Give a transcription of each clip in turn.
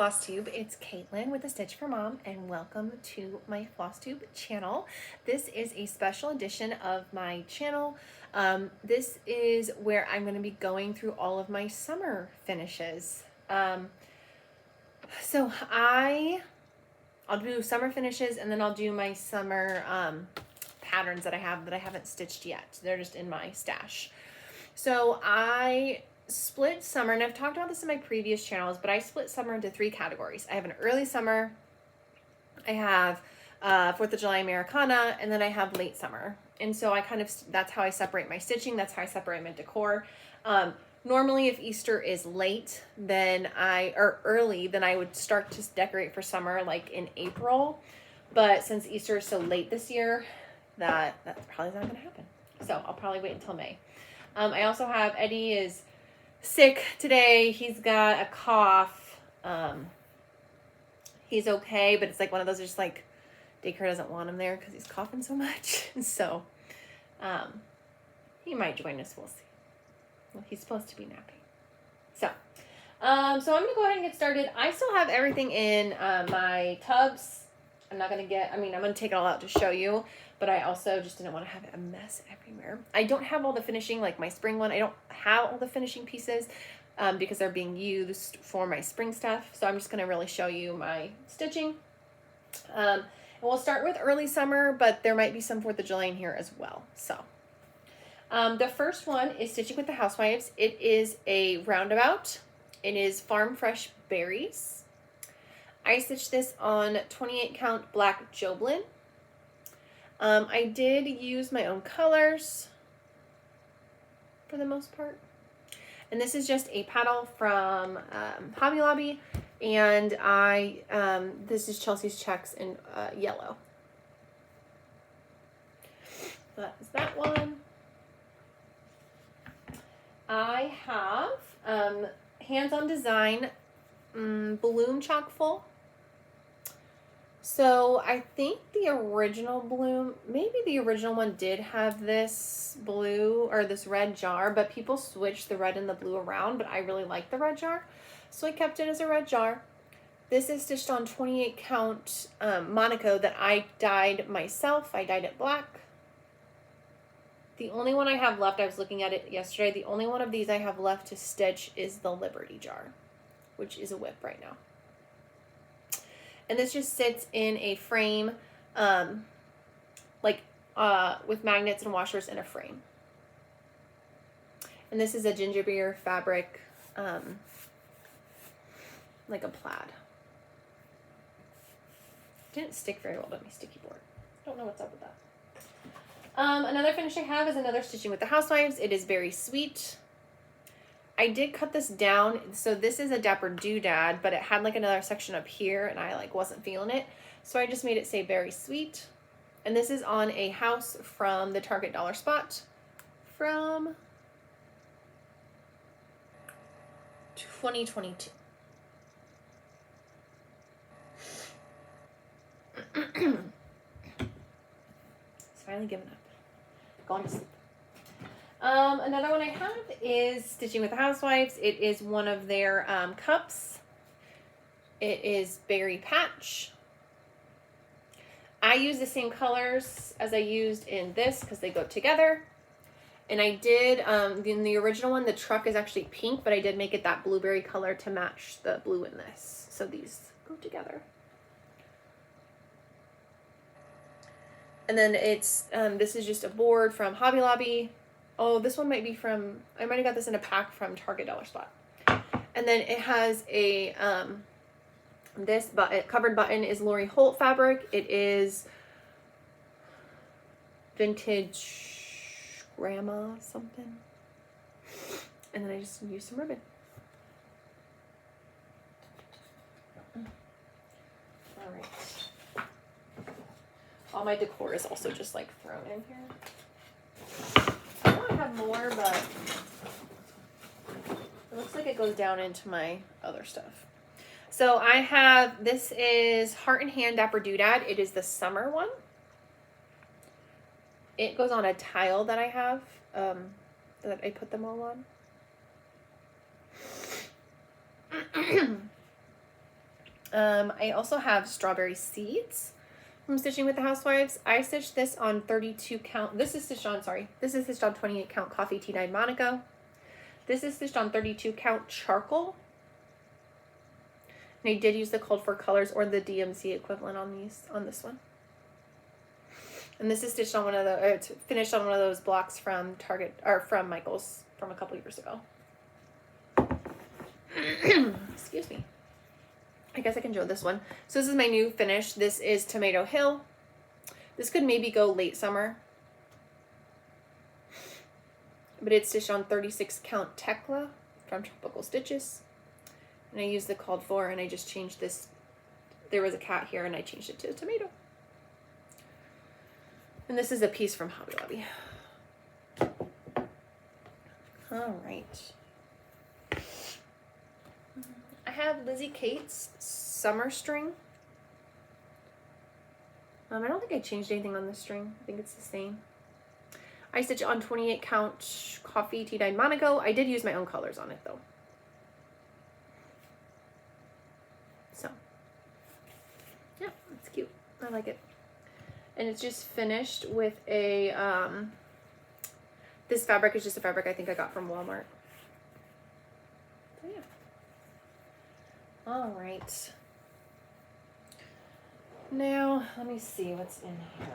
FLOSSTUBE. It's Caitlin with A Stitch for Mom, and welcome to my FLOSSTUBE channel. This is a special edition of my channel. This is where I'm going to be going through all of my summer finishes. So I'll do summer finishes, and then I'll do my summer patterns that I haven't stitched yet. They're just in my stash. So I split summer, and I've talked about this in my previous channels, but I split summer into 3 categories. I have an early summer, I have 4th of July Americana, and then I have late summer. And so that's how I separate my stitching. That's how I separate my decor. Normally if Easter is late, or early, then I would start to decorate for summer like in April. But since Easter is so late this year, that's probably not gonna happen. So I'll probably wait until May. I also have Eddie is sick today. He's got a cough. He's okay, but it's like one of those just like daycare doesn't want him there because he's coughing so much. So he might join us. We'll see. Well, he's supposed to be napping. So I'm gonna go ahead and get started. I still have everything in my tubs. I'm gonna take it all out to show you, but I also just didn't want to have a mess everywhere. I don't have all the finishing, like my spring one. I don't have all the finishing pieces because they're being used for my spring stuff. So I'm just going to really show you my stitching. And we'll start with early summer, but there might be some 4th of July in here as well. So the first one is Stitching with the Housewives. It is a roundabout. It is Farm Fresh Berries. I stitched this on 28 count black Joblin. I did use my own colors for the most part. And this is just a paddle from Hobby Lobby. And this is Chelsea's Checks in yellow. So that is that one. I have Hands on Design balloon chock full. So I think the original balloon, maybe the original one did have this blue or this red jar, but people switched the red and the blue around, but I really like the red jar, so I kept it as a red jar. This is stitched on 28 count Monaco that I dyed myself. I dyed it black. The only one I have left, I was looking at it yesterday, the only one of these I have left to stitch is the Liberty jar, which is a WIP right now. And this just sits in a frame, with magnets and washers in a frame. And this is a ginger beer fabric, like a plaid. Didn't stick very well to my sticky board. Don't know what's up with that. Another finish I have is another Stitching with the Housewives. It is Very Sweet. I did cut this down, so this is a Dapper Doodad, but it had like another section up here, and I wasn't feeling it, so I just made it say Very Sweet. And this is on a house from the Target Dollar Spot from 2022. It's finally given up. Gone to sleep. Another one I have is Stitching with the Housewives. It is one of their cups. It is Berry Patch. I use the same colors as I used in this because they go together. And I did, in the original one, the truck is actually pink, but I did make it that blueberry color to match the blue in this. So these go together. And then it's, this is just a board from Hobby Lobby. Oh, this one might be from, I might have got this in a pack from Target Dollar Spot. And then it has a, this covered button is Lori Holt fabric. It is vintage grandma something. And then I just used some ribbon. All right. All my decor is also just like thrown in here. I want to have more, but it looks like it goes down into my other stuff. So I have, this is Heart and Hand Dapper Doodad. It is the summer one. It goes on a tile that I have, that I put them all on. I also have strawberry seeds from Stitching with the Housewives. I stitched this on 32 count. This is stitched on, sorry. This is stitched on 28 count coffee tea dyed Monaco. This is stitched on 32 count charcoal. And I did use the called for colors or the DMC equivalent on this one. And this is stitched on one of the, it's finished on one of those blocks from Target, or from Michael's from a couple years ago. Excuse me. I guess I can show this one. So this is my new finish. This is Tomato Hill. This could maybe go late summer. But it's stitched on 36 count Tekla from Tropical Stitches. And I used the called for and I just changed this. There was a cat here and I changed it to a tomato. And this is a piece from Hobby Lobby. All right. I have Lizzie Kate's summer string. I don't think I changed anything on this string. I think it's the same. I stitched on 28 count coffee tea dyed Monaco. I did use my own colors on it though. So, yeah, it's cute. I like it. And it's just finished with a, this fabric is just a fabric I think I got from Walmart. So, yeah. All right. Now, let me see what's in here.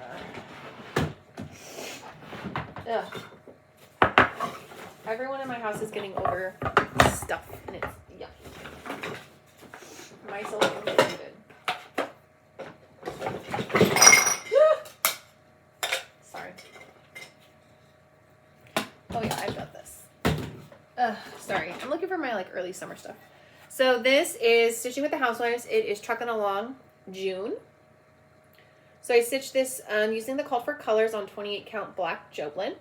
Ugh. Everyone in my house is getting over stuff, and it's yucky. Myself included. Sorry. Oh yeah, I've got this. Sorry, I'm looking for my like early summer stuff. So this is Stitching with the Housewives. It is Truckin' Along June. So I stitched this using the called for colors on 28 count black Joplin.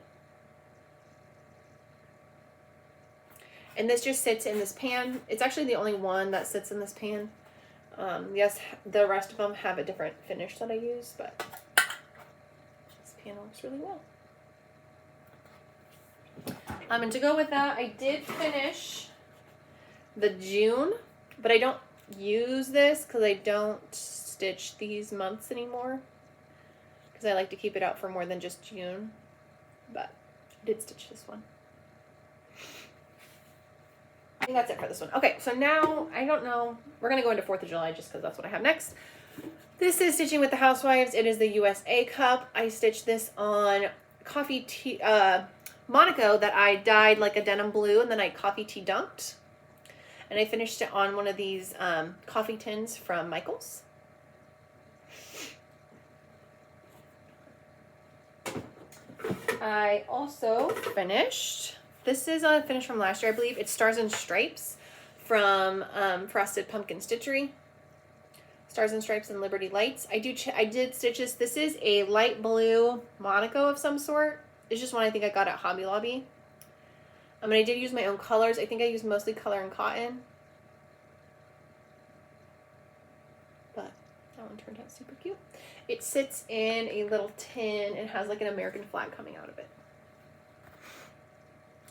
And this just sits in this pan. It's actually the only one that sits in this pan. Yes, the rest of them have a different finish that I use, but this pan works really well. And to go with that, I did finish the June, but I don't use this because I don't stitch these months anymore because I like to keep it out for more than just June, but I did stitch this one. I think that's it for this one. Okay, so now, I don't know, we're going to go into 4th of July just because that's what I have next. This is Stitching with the Housewives. It is the USA cup. I stitched this on coffee tea, Monaco that I dyed like a denim blue and then I coffee tea dunked. And I finished it on one of these coffee tins from Michael's. I also finished, this is a finish from last year, I believe. It's Stars and Stripes from Frosted Pumpkin Stitchery. Stars and Stripes and Liberty Lights. I did stitch this. This is a light blue Monaco of some sort. It's just one I think I got at Hobby Lobby. And I did use my own colors. I think I used mostly color and cotton. But that one turned out super cute. It sits in a little tin and has like an American flag coming out of it.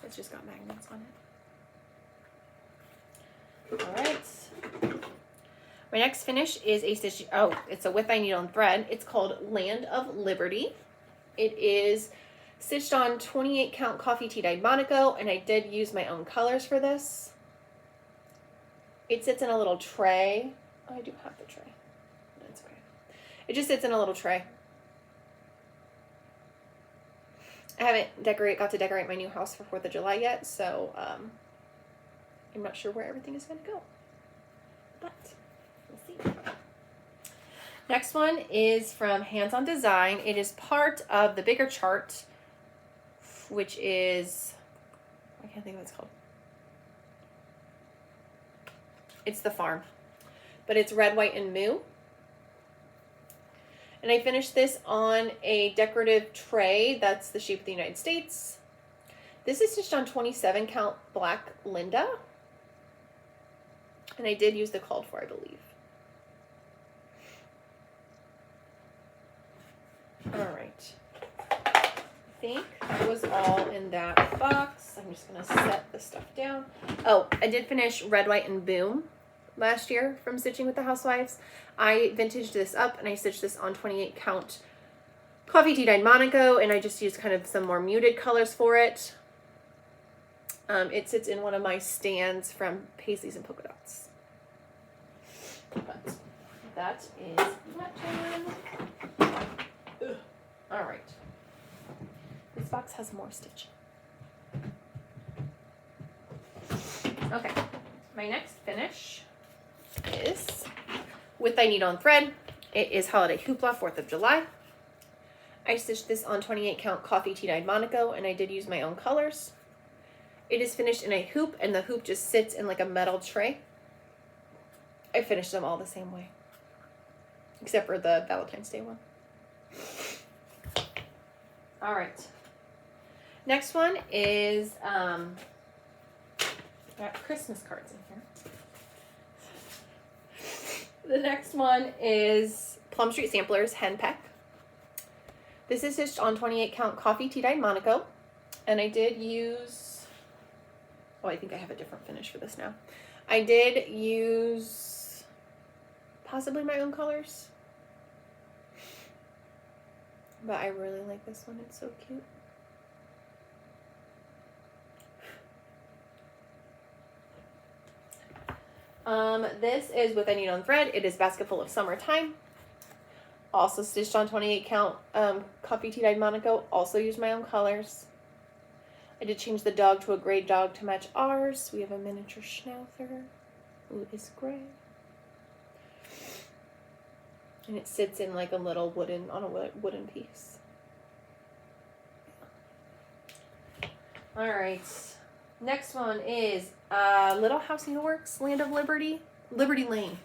It's just got magnets on it. All right. My next finish is a stitch. Oh, it's a with by needle and thread. It's called Land of Liberty. It is stitched on 28 count coffee tea dyed Monaco, and I did use my own colors for this. It sits in a little tray. Oh, I do have the tray. That's okay. It just sits in a little tray. I haven't got to decorate my new house for 4th of July yet, so I'm not sure where everything is going to go. But we'll see. Next one is from Hands On Design. It is part of the bigger chart, which is, I can't think of what it's called. It's the farm, but it's red, white, and moo. And I finished this on a decorative tray that's the shape of the United States. This is stitched on 27 count black Linda. And I did use the called for, I believe. All right. I think that was all in that box. I'm just going to set the stuff down. Oh, I did finish Red, White, and Boom last year from Stitching with the Housewives. I vintaged this up and I stitched this on 28 count coffee tea dyed Monaco, and I just used kind of some more muted colors for it. It sits in one of my stands from Paisleys and Polka Dots. But that is that one. Ugh. All right. This box has more stitching. Okay, my next finish is with I Needle and Thread. It is Holiday Hoopla 4th of July. I stitched this on 28 count coffee tea dyed Monaco, and I did use my own colors. It is finished in a hoop, and the hoop just sits in like a metal tray. I finished them all the same way, except for the Valentine's Day one. All right. Next one is, I got Christmas cards in here. The next one is Plum Street Samplers Henpeck. This is stitched on 28 count coffee tea dyed Monaco, and I did use, oh, I think I have a different finish for this now. I did use possibly my own colors, but I really like this one. It's so cute. This is with I Needle and Thread. It is Basket Full of Summertime. Also stitched on 28 count coffee tea dyed Monaco. Also used my own colors. I did change the dog to a gray dog to match ours. We have a miniature schnauzer who is gray. And it sits in like a little wooden piece. All right. Next one is Little House Needleworks, Land of Liberty. Liberty Lane.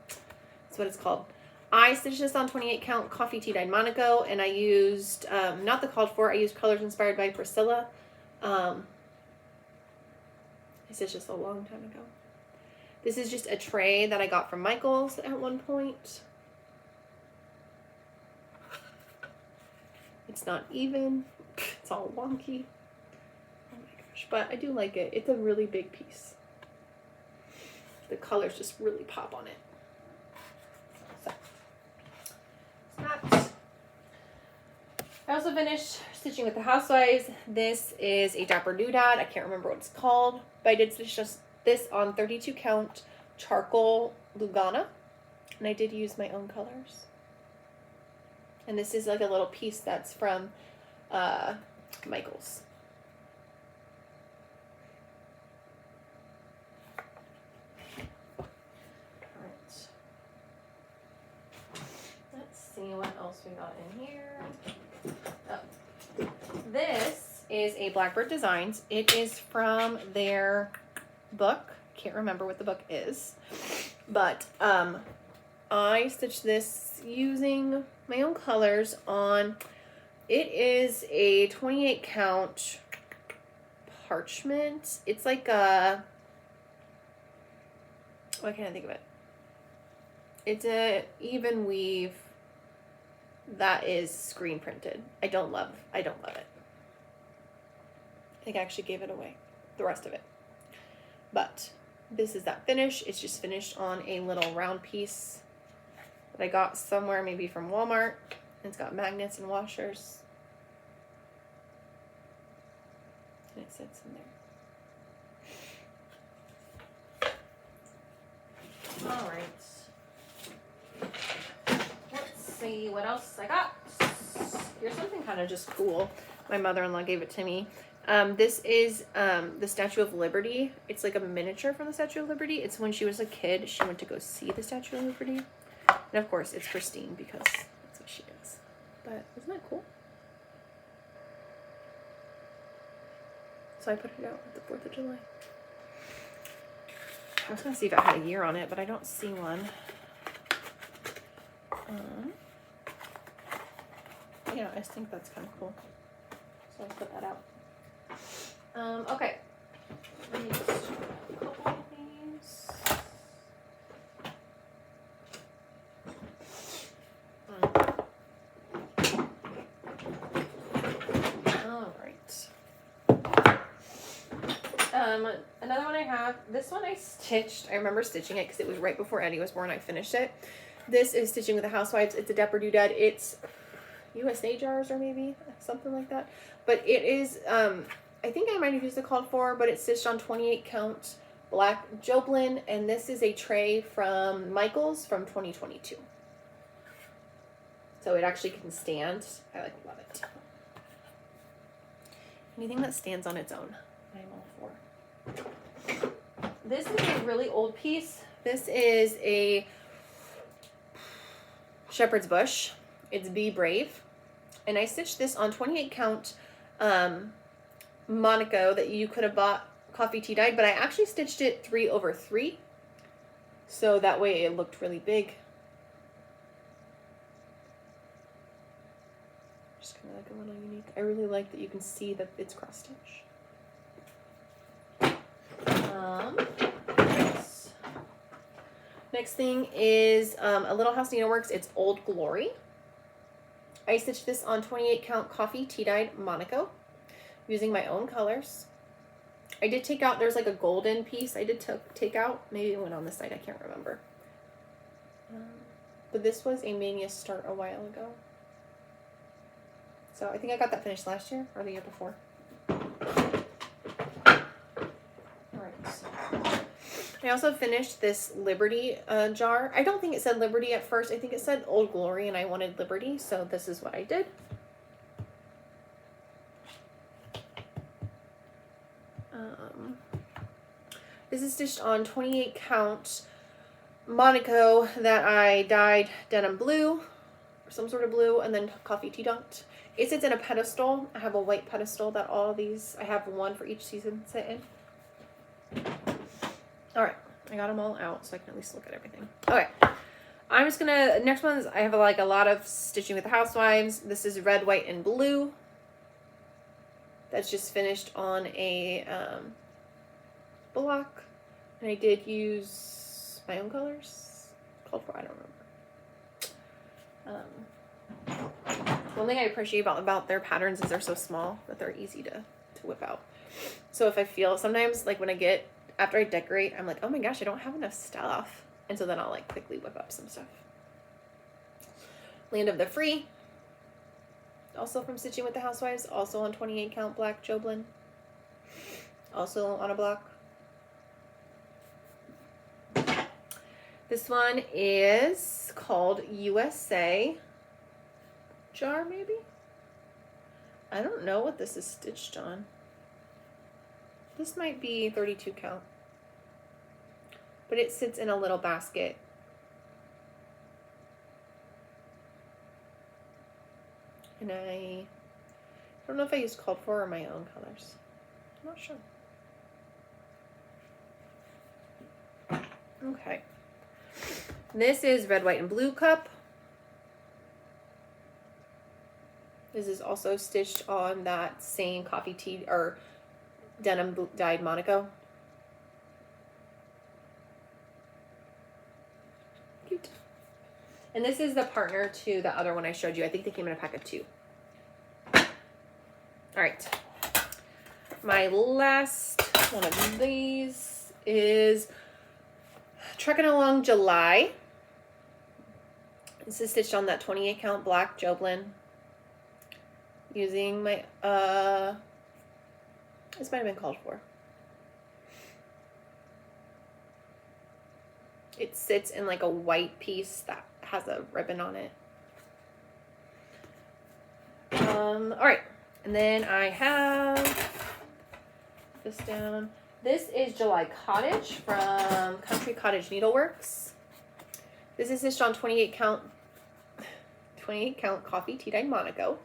That's what it's called. I stitched this on 28 count coffee tea dyed Monaco, and I used, not the called for, I used colors inspired by Priscilla. I stitched this a long time ago. This is just a tray that I got from Michael's at one point. It's not even. It's all wonky. Oh my gosh, but I do like it. It's a really big piece. The colors just really pop on it. So, that. I also finished Stitching with the Housewives. This is a Dapper Doodad. I can't remember what it's called, but I did stitch this on 32 count charcoal Lugana, and I did use my own colors. And this is like a little piece that's from Michael's. Alright. Let's see what else we got in here. Oh. This is a Blackbird Designs. It is from their book. Can't remember what the book is. But I stitched this using my own colors on, it is a 28 count parchment. It's like a, why can't I think of it? It's a even weave that is screen printed. I don't love it. I think I actually gave it away, the rest of it. But this is that finish. It's just finished on a little round piece that I got somewhere, maybe from Walmart. It's got magnets and washers. And it sits in there. All right. Let's see what else I got. Here's something kind of just cool. My mother-in-law gave it to me. This is the Statue of Liberty. It's like a miniature from the Statue of Liberty. It's when she was a kid. She went to go see the Statue of Liberty. And of course, it's pristine because that's what she is. But isn't that cool? So I put it out at the 4th of July. I was going to see if I had a year on it, but I don't see one. Yeah, I just think that's kind of cool. So I put that out. Okay. Let me just do a couple of these. All right. Another one I have, this one I stitched. I remember stitching it because it was right before Eddie was born. I finished it. This is Stitching with the Housewives. It's a Depper Doodad. It's USA jars or maybe something like that. But it is, I think I might have used the called for, but it's stitched on 28 count black Joblin. And this is a tray from Michaels from 2022. So it actually can stand. I love it. Anything that stands on its own, I'm all for. This is a really old piece. This is a Shepherd's Bush. It's Be Brave. And I stitched this on 28 count Monaco that you could have bought coffee tea dyed, but I actually stitched it 3/3. So that way it looked really big. Just kind of like a little unique. I really like that you can see that it's cross stitch. Next thing is a Little House Needleworks. It's Old Glory. I stitched this on 28 count coffee tea dyed Monaco using my own colors. I did take out, there's like a golden piece I did take out. Maybe it went on this side, I can't remember. But this was a Mania start a while ago. So I think I got that finished last year or the year before. I also finished this Liberty jar. I don't think it said Liberty at first. I think it said Old Glory and I wanted Liberty, so this is what I did. This is stitched on 28 count Monaco that I dyed denim blue, or some sort of blue, and then coffee tea dunked. It sits in a pedestal. I have a white pedestal that all of these, I have one for each season sit in. All right, I got them all out so I can at least look at everything. Okay, I'm just gonna, next ones, I have like a lot of Stitching with the Housewives. This is red, white, and blue. That's just finished on a block. And I did use my own colors. Called for, I don't remember. One thing I appreciate about their patterns is they're so small that they're easy to whip out. So if I feel, sometimes like when I get, after I decorate, I'm like, oh my gosh, I don't have enough stuff. And so then I'll like quickly whip up some stuff. Land of the Free. Also from Stitching with the Housewives. Also on 28 count black Joblin. Also on a block. This one is called USA jar, maybe? I don't know what this is stitched on. This might be 32 count. But it sits in a little basket. And I don't know if I used called for or my own colors. I'm not sure. Okay. This is red, white, and blue cup. This is also stitched on that same coffee tea or denim dyed Monaco. Cute. And this is the partner to the other one I showed you. I think they came in a pack of 2. All right. My last one of these is Trucking Along July. This is stitched on that 28 count black Joblin. Using my, this might have been called for. It sits in like a white piece that has a ribbon on it. All right. And then I have this down. This is July Cottage from Country Cottage Needleworks. This is stitched on 28 count coffee tea dyed Monaco.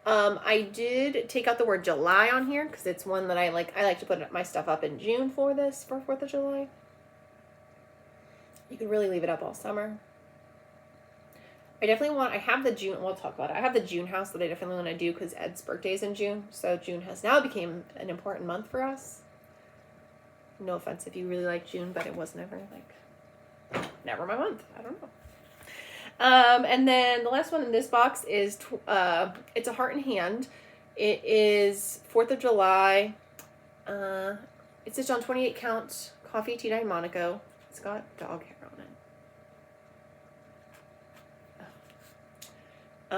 I did take out the word July on here because it's one that I like to put my stuff up in June for this, for 4th of July. You can really leave it up all summer. I have the June, we'll talk about it. I have the June house that I definitely want to do because Ed's birthday is in June. So June has now become an important month for us. No offense if you really like June, but it was never never my month. I don't know. And then the last one in this box is, it's a heart and hand. It is 4th of July. It's stitched on 28 count coffee tea-dye Monaco. It's got dog hair on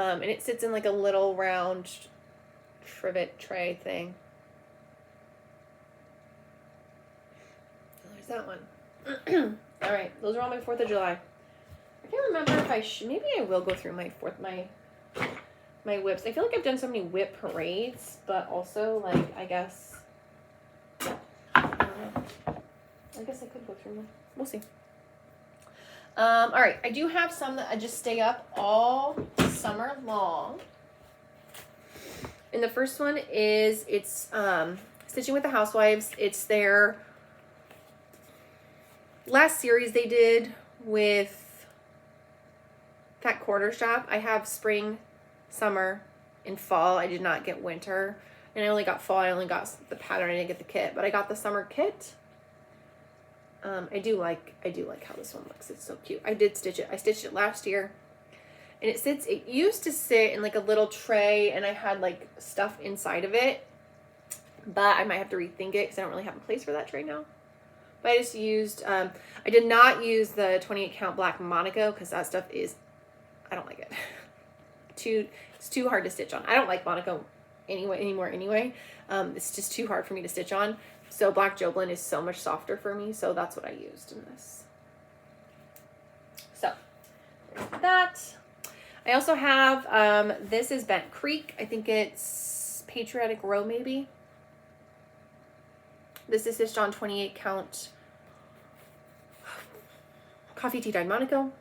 it. And it sits in like a little round trivet tray thing. There's that one. All right, those are all my 4th of July. I can't remember if I should. Maybe I will go through my WIPs. I feel like I've done so many WIP parades, but also like I guess I guess I could go through them. We'll see. All right, I do have some that I just stay up all summer long. And the first one is it's Stitching with the Housewives. It's their last series they did with that quarter shop. I have spring, summer, and fall. I did not get winter, and I only got fall. I only got the pattern. I didn't get the kit, but I got the summer kit. I do like how this one looks. It's so cute. I did stitch it. I stitched it last year, and it used to sit in like a little tray, and I had like stuff inside of it, but I might have to rethink it because I don't really have a place for that tray now. But I just used, I did not use the 28 count black Monaco because that stuff is, I don't like it. It's too hard to stitch on. I don't like Monaco anymore. It's just too hard for me to stitch on. So black Joblin is so much softer for me. So that's what I used in this. So there's that. I also have, this is Bent Creek. I think it's Patriotic Row maybe. This is stitched on 28 count coffee tea dyed Monaco.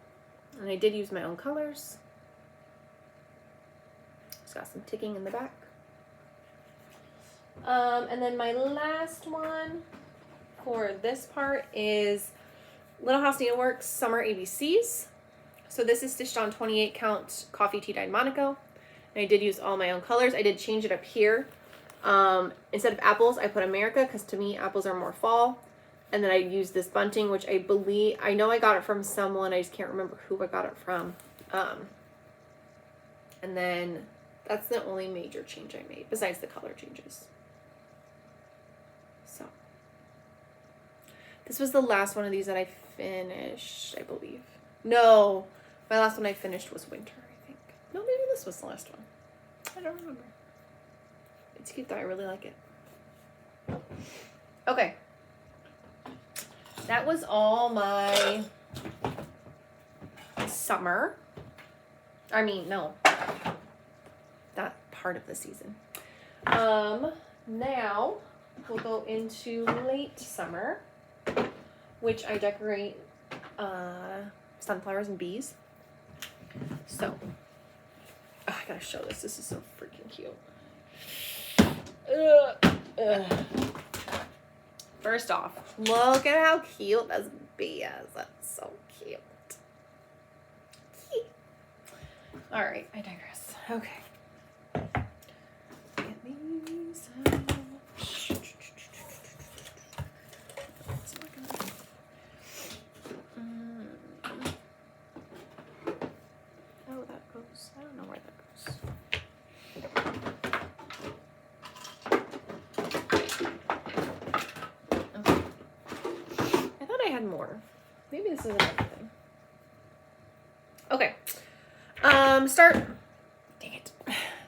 And I did use my own colors. It's got some ticking in the back. And then my last one for this part is Little House Needleworks Summer ABCs. So this is stitched on 28 count coffee tea dyed Monaco. And I did use all my own colors. I did change it up here. Instead of apples, I put America because to me apples are more fall. And then I used this bunting, which I know I got it from someone. I just can't remember who I got it from. And then that's the only major change I made besides the color changes. So this was the last one of these that I finished, I believe. No, my last one I finished was winter, I think. No, maybe this was the last one. I don't remember. It's cute though, I really like it. Okay. That was all my summer. I mean, no. That part of the season. Now we'll go into late summer, which I decorate sunflowers and bees. So, I gotta show this. This is so freaking cute. First off, look at how cute this bee is. That's so cute. All right, I digress. Okay. Get these out. Oh, that goes. I don't know where that goes. More. Maybe this is another thing. Okay. Start. Dang it.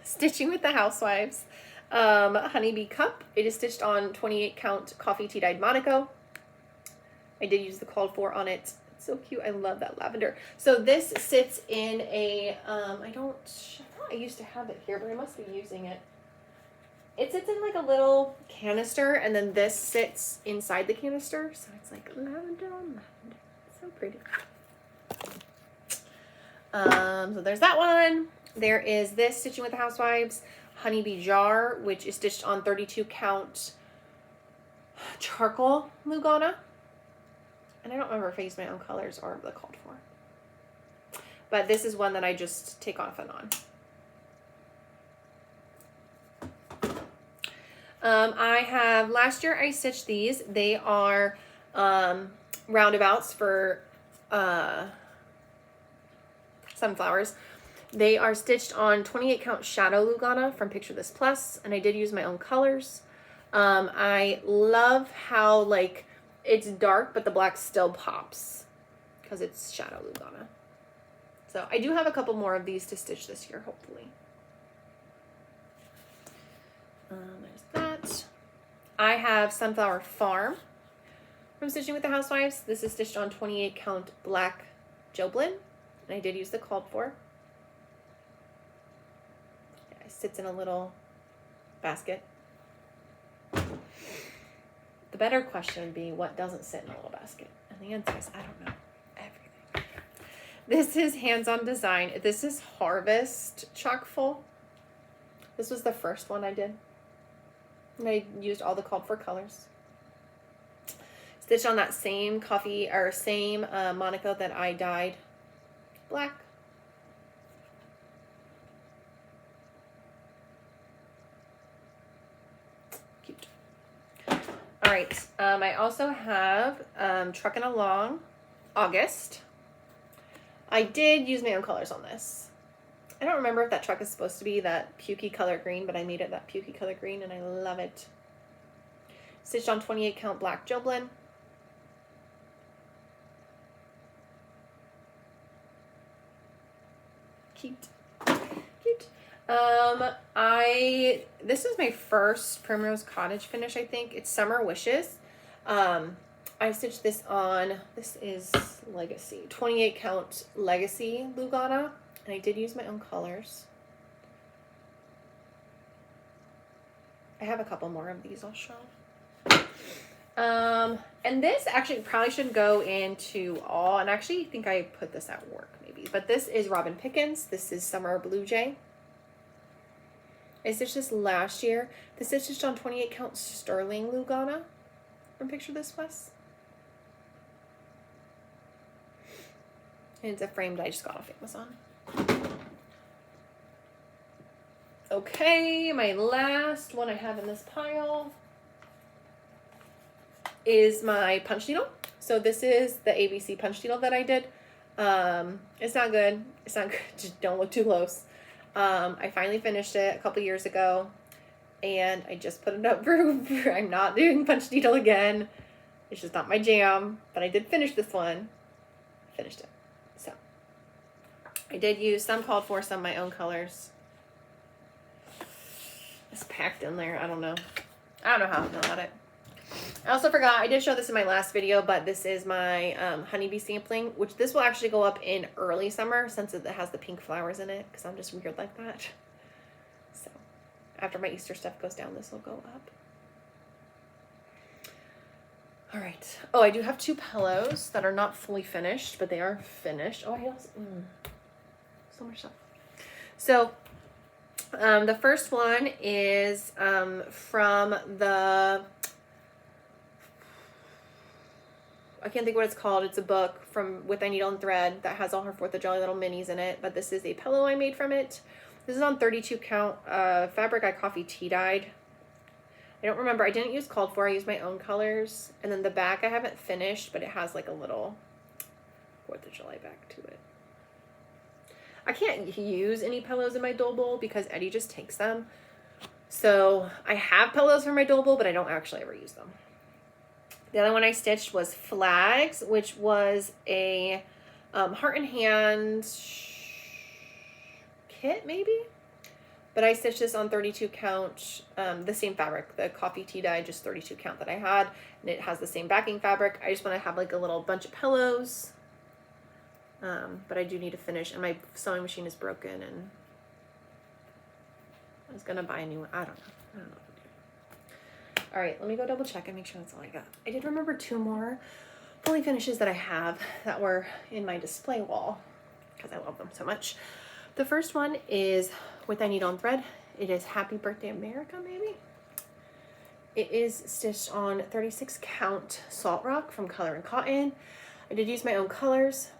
Stitching with the Housewives. Honeybee Cup. It is stitched on 28 count coffee tea dyed Monaco. I did use the called for on it. It's so cute. I love that lavender. So this sits in a, I thought I used to have it here, but I must be using it. It sits in like a little canister, and then this sits inside the canister. So it's like lavender on lavender. It's so pretty. So there's that one. There is this Stitching with the Housewives Honeybee Jar, which is stitched on 32 count charcoal Lugana. And I don't remember if I used my own colors or the called for. But this is one that I just take off and on. I have, last year I stitched these. They are roundabouts for sunflowers. They are stitched on 28 count Shadow Lugana from Picture This Plus, and I did use my own colors. I love how like it's dark, but the black still pops because it's Shadow Lugana. So I do have a couple more of these to stitch this year, hopefully. There's that. I have Sunflower Farm from Stitching with the Housewives. This is stitched on 28 count black Joblin, and I did use the called for. It sits in a little basket. The better question would be, what doesn't sit in a little basket? And the answer is, I don't know. Everything. This is Hands-On Design. This is Harvest Chock full. This was the first one I did. And I used all the called for colors. Stitched on that same coffee, or same Monaco that I dyed black. Cute. All right, I also have Truckin' Along August. I did use my own colors on this. I don't remember if that truck is supposed to be that pukey color green, but I made it that pukey color green and I love it. Stitched on 28 count black Joblin. Cute. Cute. This is my first Primrose Cottage finish, I think. It's Summer Wishes. I stitched this on, this is Legacy, 28 count Legacy Lugana, and I did use my own colors. I have a couple more of these I'll show. And this actually probably should go into all, and I actually think I put this at work maybe, but this is Robin Pickens. This is Summer Blue Jay. I stitched this last year. This is stitched on 28 count Sterling Lugana from Picture This West. And it's a frame that I just got off Amazon. Okay, my last one I have in this pile is my punch needle. So this is the ABC punch needle that I did. It's not good. It's not good. Just don't look too close. I finally finished it a couple years ago, and I just put it up for I'm not doing punch needle again. It's just not my jam, but I did finish this one. Finished it. So I did use some called for, some my own colors. It's packed in there. I don't know how I feel about it. I also forgot, I did show this in my last video, but this is my honeybee sampling, which this will actually go up in early summer since it has the pink flowers in it, because I'm just weird like that. So after my Easter stuff goes down, this will go up. All right. Oh, I do have 2 pillows that are not fully finished, but they are finished. Oh, I also, so much stuff. So the first one is from the, I can't think what it's called. It's a book from With a Needle and Thread that has all her 4th of July little minis in it. But this is a pillow I made from it. This is on 32 count fabric I coffee tea dyed. I don't remember. I didn't use called for. I used my own colors. And then the back I haven't finished, but it has like a little 4th of July back to it. I can't use any pillows in my doll bowl because Eddie just takes them. So I have pillows for my doll bowl, but I don't actually ever use them. The other one I stitched was Flags, which was a heart and hand kit, maybe? But I stitched this on 32 count, the same fabric, the coffee tea dye, just 32 count that I had. And it has the same backing fabric. I just want to have like a little bunch of pillows. But I do need to finish, and my sewing machine is broken, and I was going to buy a new one. I don't know. All right, let me go double check and make sure that's all I got. I did remember 2 more fully finishes that I have that were in my display wall because I love them so much. The first one is With a Needle and Thread. It is Happy Birthday America, maybe? It is stitched on 36 count Salt Rock from Color and Cotton. I did use my own colors,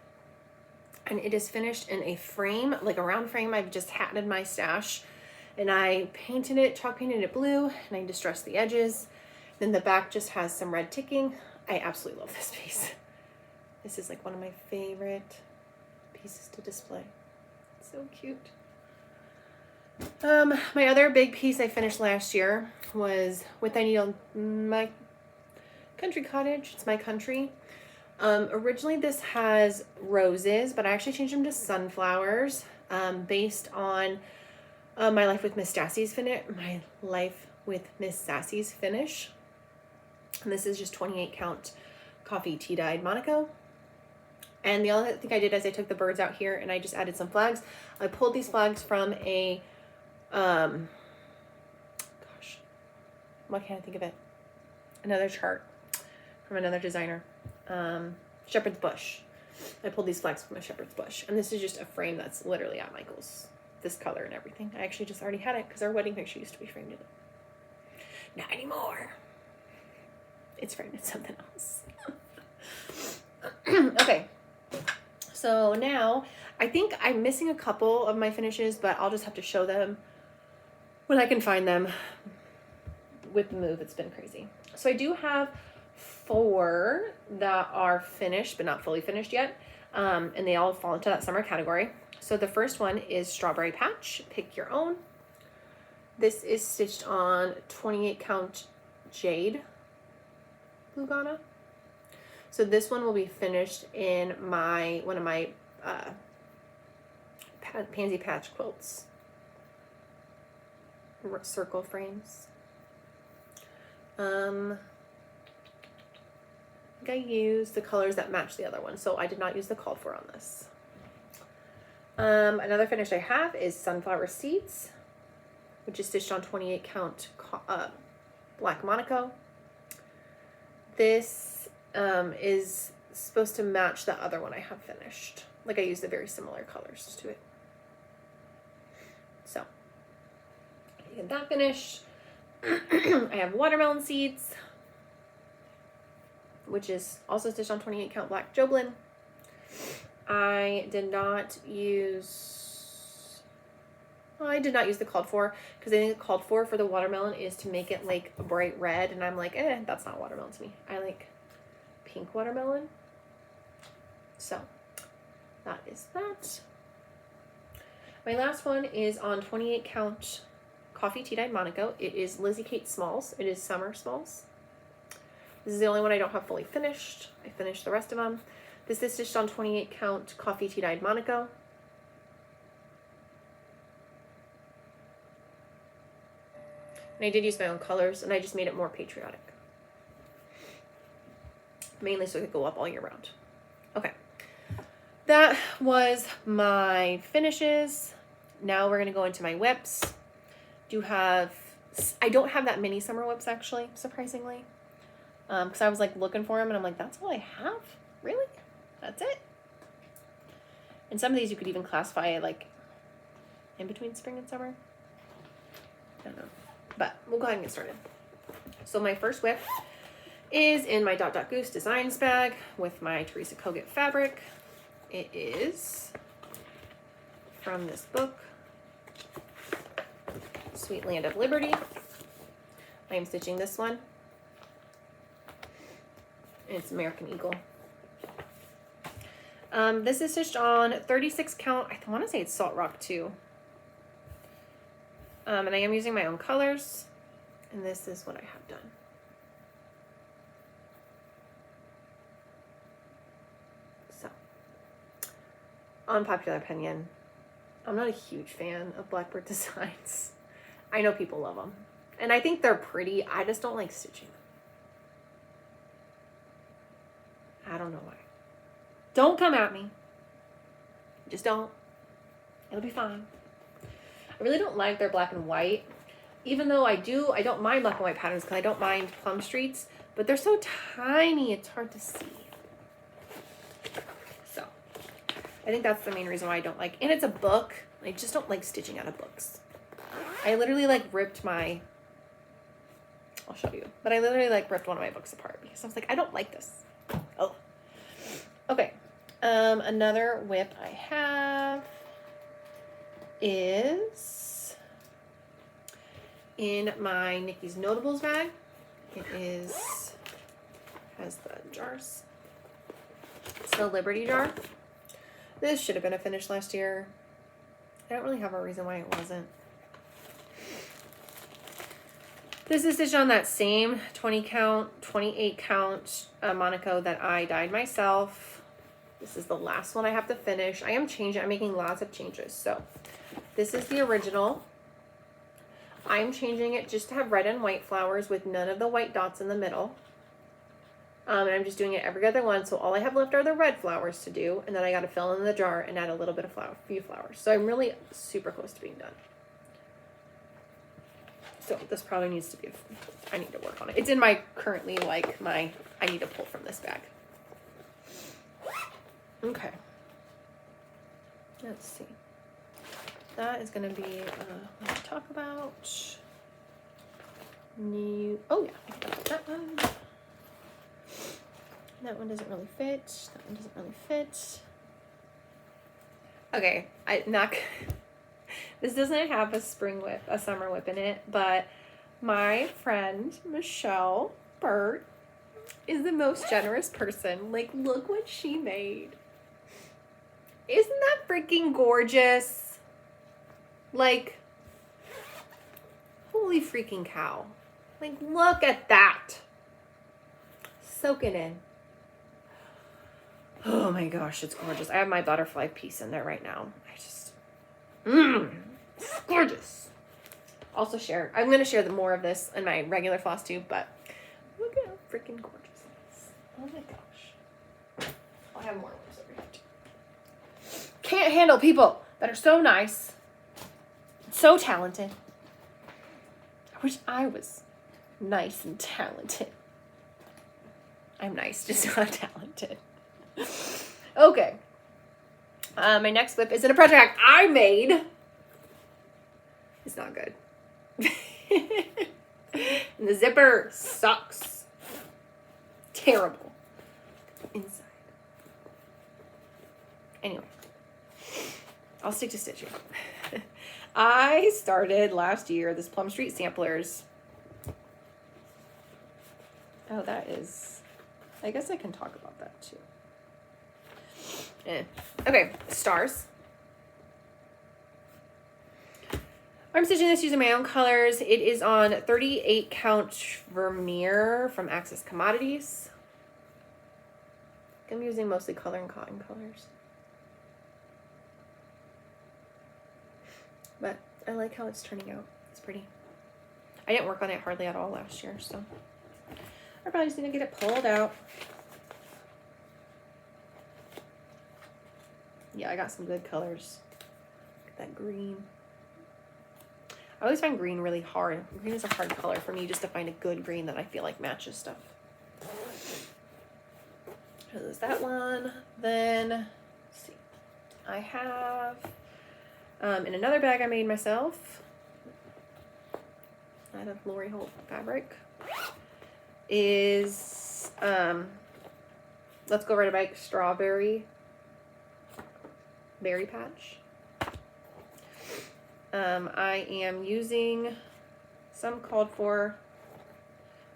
and it is finished in a frame, like a round frame I've just had in my stash. And I painted it, chalk painted it blue, and I distressed the edges. Then the back just has some red ticking. I absolutely love this piece. This is like one of my favorite pieces to display. It's so cute. My other big piece I finished last year was with I Needle My Country Cottage. It's my country. Originally this has roses, but I actually changed them to sunflowers, based on my Life with Miss Sassy's finish. My Life with Miss Sassy's finish. And this is just 28 count coffee tea dyed Monaco. And the other thing I did is I took the birds out here and I just added some flags. I pulled these flags from a, gosh, why can't I think of it? Another chart from another designer. Shepherd's Bush. I pulled these flags from a shepherd's bush. And this is just a frame that's literally at Michael's. This color and everything. I actually just already had it because our wedding picture used to be framed in it. Not anymore. It's framed in something else. Okay. So now, I think I'm missing a couple of my finishes, but I'll just have to show them when I can find them. With the move, it's been crazy. So I do have 4 that are finished, but not fully finished yet. And they all fall into that summer category. So the first one is Strawberry Patch. Pick your own. This is stitched on 28 count Jade Lugana. So this one will be finished in one of my pansy patch quilts. Circle frames. I think I used the colors that match the other one, so I did not use the called for on this. Another finish I have is Sunflower Seeds, which is stitched on 28 count black Monaco. This is supposed to match the other one I have finished. Like I used the very similar colors to it. So, get that finished. I have Watermelon Seeds, which is also stitched on 28 count black Joblin. I did not use the called for because I think the called for the watermelon is to make it like a bright red, and I'm like, that's not watermelon to me. I like pink watermelon. So that is that. My last one is on 28 count coffee tea dyed Monaco. It is Lizzie Kate Smalls. It is Summer Smalls. This is the only one I don't have fully finished. I finished the rest of them. This is stitched on 28 count coffee tea dyed Monaco. And I did use my own colors, and I just made it more patriotic. Mainly so it could go up all year round. Okay. That was my finishes. Now we're going to go into my whips. I don't have that many summer whips, actually, surprisingly. Because I was like looking for them, and I'm like, that's all I have? Really? That's it? And some of these you could even classify like in between spring and summer. I don't know. But we'll go ahead and get started. So my first whip is in my Dot Dot Goose Designs bag with my Teresa Kogut fabric. It is from this book, Sweet Land of Liberty. I am stitching this one. It's American Eagle. This is stitched on 36 count. I want to say it's Salt Rock too. And I am using my own colors. And this is what I have done. So, unpopular opinion, I'm not a huge fan of Blackbird designs. I know people love them. And I think they're pretty. I just don't like stitching them. I don't know why. Don't come at me. Just don't. It'll be fine. I really don't like their black and white. Even though I don't mind black and white patterns because I don't mind plum streets. But they're so tiny, it's hard to see. So, I think that's the main reason why I don't like. And it's a book. I just don't like stitching out of books. I literally like ripped my... I'll show you. But I literally like ripped one of my books apart because I was like, I don't like this. Oh. Okay. Another whip I have is in my Nikki's Notables bag. It has the jars. It's the Liberty jar. This should have been a finish last year. I don't really have a reason why it wasn't. This is stitched on that same 20 count, 28 count Monaco that I dyed myself. This is the last one I have to finish. I am changing, I'm making lots of changes. So this is the original. I'm changing it just to have red and white flowers with none of the white dots in the middle. And I'm just doing it every other one. So all I have left are the red flowers to do. And then I got to fill in the jar and add a little bit of few flowers. So I'm really super close to being done. So this probably needs to be, I need to work on it. It's in my currently like I need to pull from this bag. Okay. Let's see. That is going to be, let's talk about new, oh yeah, I got that one. That one doesn't really fit. That one doesn't really fit. Okay, this doesn't have a spring whip, a summer whip in it, but my friend Michelle Burt is the most generous person. Like, look what she made. Isn't that freaking gorgeous? Like, holy freaking cow. Like, look at that. Soak it in. Oh my gosh, it's gorgeous. I have my butterfly piece in there right now. It's gorgeous. Also I'm going to share more of this in my regular floss tube, but look at how freaking gorgeous it is. Oh my gosh. I'll have more ones over here too. Can't handle people that are so nice, so talented. I wish I was nice and talented. I'm nice, just not talented. Okay. My next whip is in a project I made. It's not good. And the zipper sucks. Terrible. Inside. Anyway. I'll stick to stitching. I started last year this Plum Street Samplers. Oh, that is... I guess I can talk about that too. Okay, stars. I'm stitching this using my own colors. It is on 38 count Vermeer from Access Commodities. I'm using mostly color and cotton colors. But I like how it's turning out. It's pretty. I didn't work on it hardly at all last year, so I probably just need to get it pulled out. Yeah, I got some good colors. Look at that green. I always find green really hard. Green is a hard color for me just to find a good green that I feel like matches stuff. So there's that one. Then, let's see. I have, in another bag I made myself, out of Lori Holt fabric, is, Let's Go Ride a Bike Strawberry Berry Patch. I am using some called for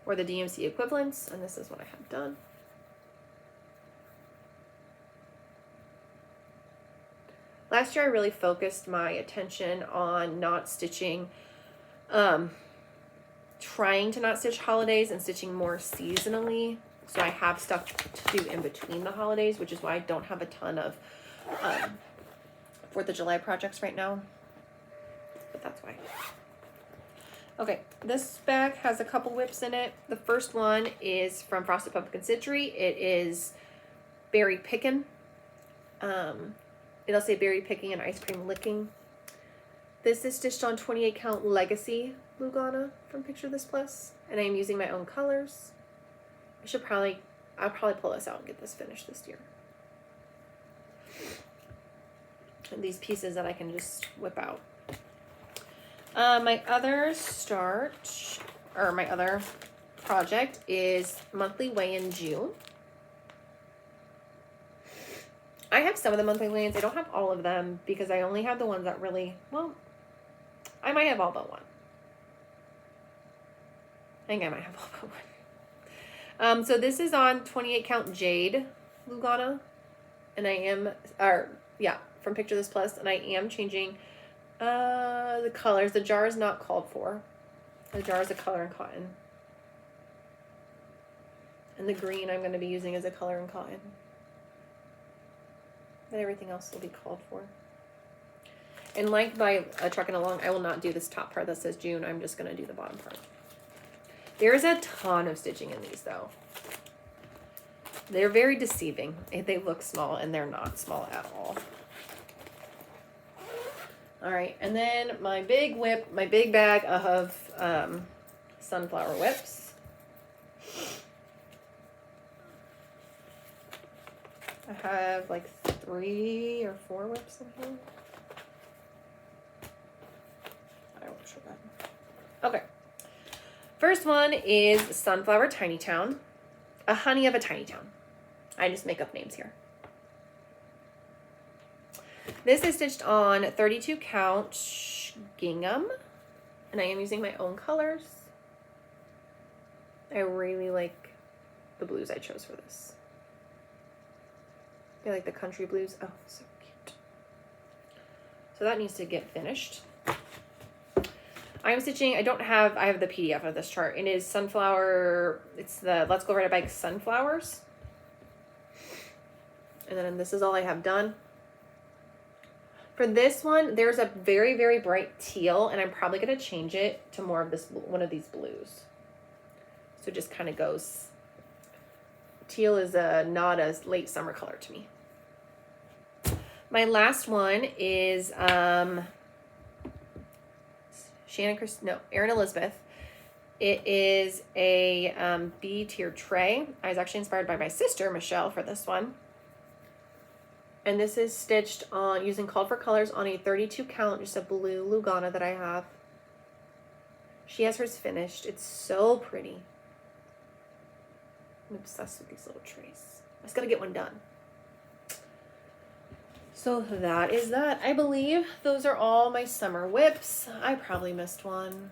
or the DMC equivalents, and this is what I have done. Last year I really focused my attention on not stitching, trying to not stitch holidays and stitching more seasonally. So I have stuff to do in between the holidays, which is why I don't have a ton of 4th of July projects right now, but that's why. Okay, this bag has a couple whips in it. The first one is from Frosted Pumpkin Citrus. It is berry pickin'. It'll say berry picking and ice cream licking. This is stitched on 28 count Legacy Lugana from Picture This Plus, and I am using my own colors. I'll probably pull this out and get this finished this year. And these pieces that I can just whip out. My other project is Monthly Weigh in June. I have some of the monthly weigh-ins. I don't have all of them because I only have the ones that really, well, I might have all but one. I think I might have all but one. So this is on 28 count Jade Lugana, and I am, from Picture This Plus, and I am changing the colors. The jar is not called for. The jars of color and cotton. And the green I'm going to be using as a color and cotton. But everything else will be called for. And like by trucking along, I will not do this top part that says June. I'm just going to do the bottom part. There's a ton of stitching in these though. They're very deceiving. They look small and they're not small at all. All right, and then my big WIP, my big bag of sunflower WIPs. I have like 3 or 4 WIPs in here. I won't show that. Okay. First one is Sunflower Tiny Town. A honey of a tiny town. I just make up names here. This is stitched on 32 count gingham. And I am using my own colors. I really like the blues I chose for this. I like the country blues. Oh, so cute. So that needs to get finished. I'm stitching, I have the PDF of this chart. It is sunflower, it's the Let's Go Ride a Bike sunflowers. And then this is all I have done. For this one, there's a very, very bright teal, and I'm probably going to change it to more of this, one of these blues. So it just kind of goes, teal is not a late summer color to me. My last one is Erin Elizabeth. It is a B tier tray. I was actually inspired by my sister, Michelle, for this one. And this is stitched on, using called for colors on a 32 count, just a blue Lugana that I have. She has hers finished. It's so pretty. I'm obsessed with these little trays. I just gotta get one done. So that is that. I believe those are all my summer WIPs. I probably missed one.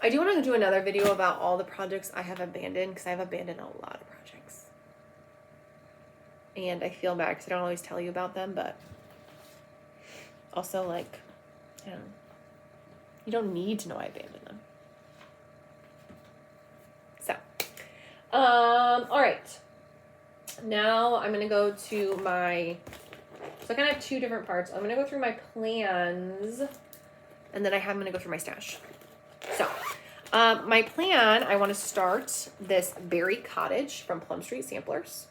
I do want to do another video about all the projects I have abandoned, because I've abandoned a lot of projects. And I feel bad because I don't always tell you about them, but also, like, you don't need to know I abandoned them. So, all right. Now I'm going to go to my, so I kind of have 2 different parts. I'm going to go through my plans, and then I'm going to go through my stash. So, my plan, I want to start this Berry Cottage from Plum Street Samplers.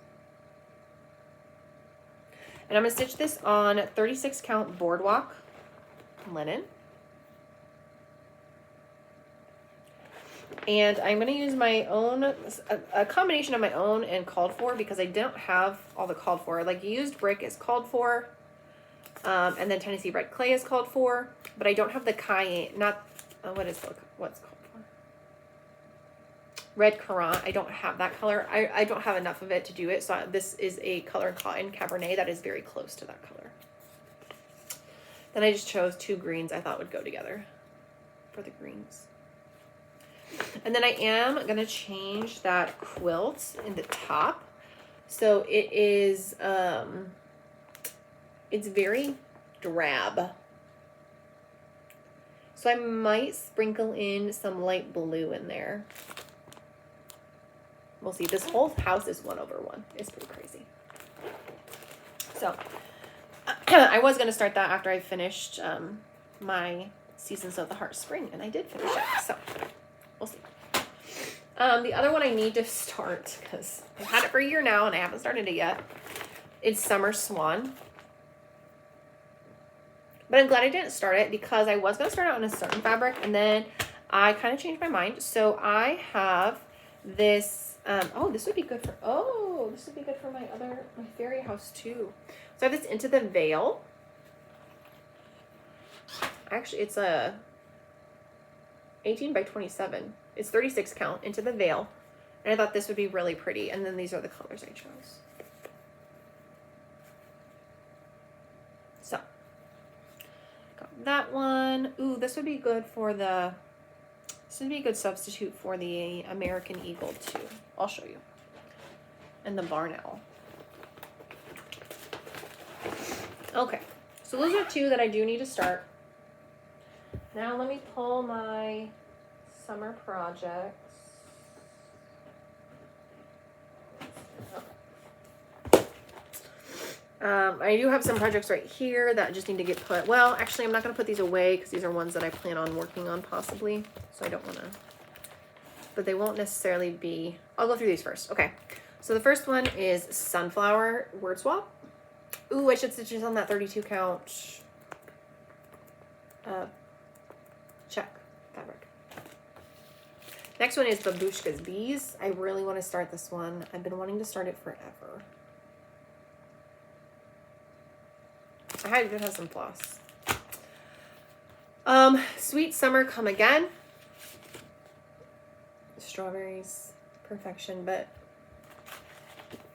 And I'm going to stitch this on 36 count Boardwalk linen. And I'm going to use my own, a combination of my own and called for, because I don't have all the called for. Like, used brick is called for, and then Tennessee red clay is called for, but I don't have the cayenne, what's called for? Red Currant. I don't have that color. I don't have enough of it to do it, so this is a color cotton Cabernet that is very close to that color. Then I just chose 2 greens I thought would go together for the greens. And then I am going to change that quilt in the top. So it is, it's very drab. So I might sprinkle in some light blue in there. We'll see. This whole house is 1/1. It's pretty crazy. So I was going to start that after I finished my Seasons of the Heart Spring, and I did finish it. So we'll see. The other one I need to start, because I've had it for a year now and I haven't started it yet, is Summer Swan. But I'm glad I didn't start it, because I was going to start out on a certain fabric, and then I kind of changed my mind. So I have this, this would be good for, my fairy house too. So I have this Into the Veil. Actually, it's a 18 by 27. It's 36 count, Into the Veil. And I thought this would be really pretty. And then these are the colors I chose. So, got that one. Ooh, this would be good for the, this would be a good substitute for the American Eagle too. I'll show you. And the Barn Owl. Okay, so those are 2 that I do need to start. Now let me pull my summer projects. I do have some projects right here that just need to get put. Well, actually, I'm not going to put these away because these are ones that I plan on working on possibly. So I don't want to. But they won't necessarily be. I'll go through these first. Okay. So the first one is Sunflower Word Swap. Ooh, I should stitch this on that 32 count check fabric. Next one is Babushka's Bees. I really want to start this one. I've been wanting to start it forever. I did have some floss. Sweet Summer Come Again. Strawberries, perfection, but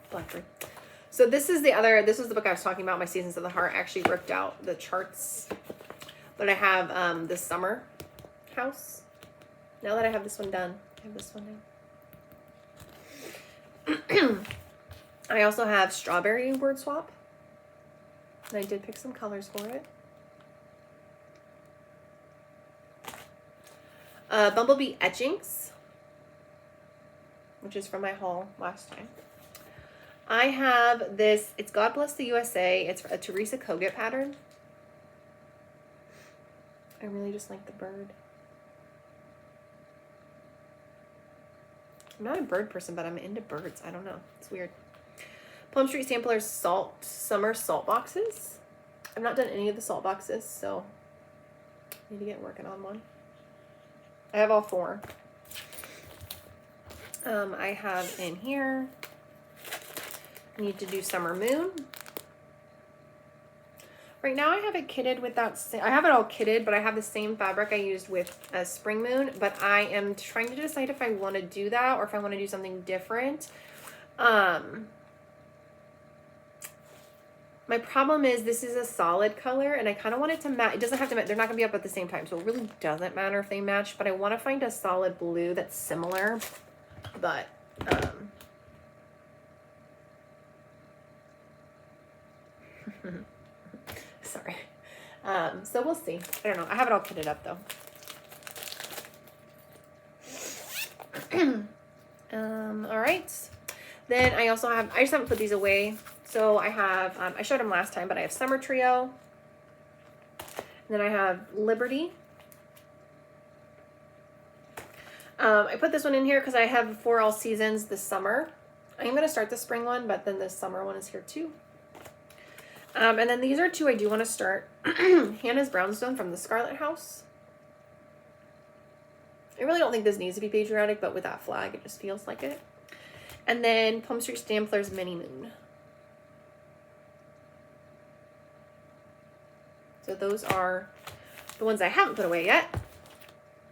blackberry. So this is the book I was talking about, My Seasons of the Heart. I actually ripped out the charts. But I have the summer house. Now that I have this one done, I have this one now. I also have Strawberry Word Swap. And I did pick some colors for it. Bumblebee Etchings, which is from my haul last time. I have this, it's God Bless the USA. It's a Teresa Kogut pattern. I really just like the bird. I'm not a bird person, but I'm into birds. I don't know. It's weird. Plum Street Sampler's Summer Salt Boxes. I've not done any of the salt boxes, so I need to get working on one. I have all 4. I have in here, I need to do Summer Moon. Right now I have it kitted with that, I have it all kitted, but I have the same fabric I used with Spring Moon, but I am trying to decide if I want to do that or if I want to do something different. My problem is this is a solid color and I kind of want it to match. It doesn't have to match. They're not going to be up at the same time. So it really doesn't matter if they match, but I want to find a solid blue that's similar, but, sorry. So we'll see. I don't know. I have it all kitted up though. All right. Then I also have, I just haven't put these away. So I have, I showed them last time, but I have Summer Trio. And then I have Liberty. I put this one in here because I have For All Seasons this summer. I'm going to start the spring one, but then the summer one is here too. And then these are 2 I do want to start. Hannah's Brownstone from the Scarlet House. I really don't think this needs to be patriotic, but with that flag, it just feels like it. And then Plum Street Stampler's Mini Moon. So those are the ones I haven't put away yet.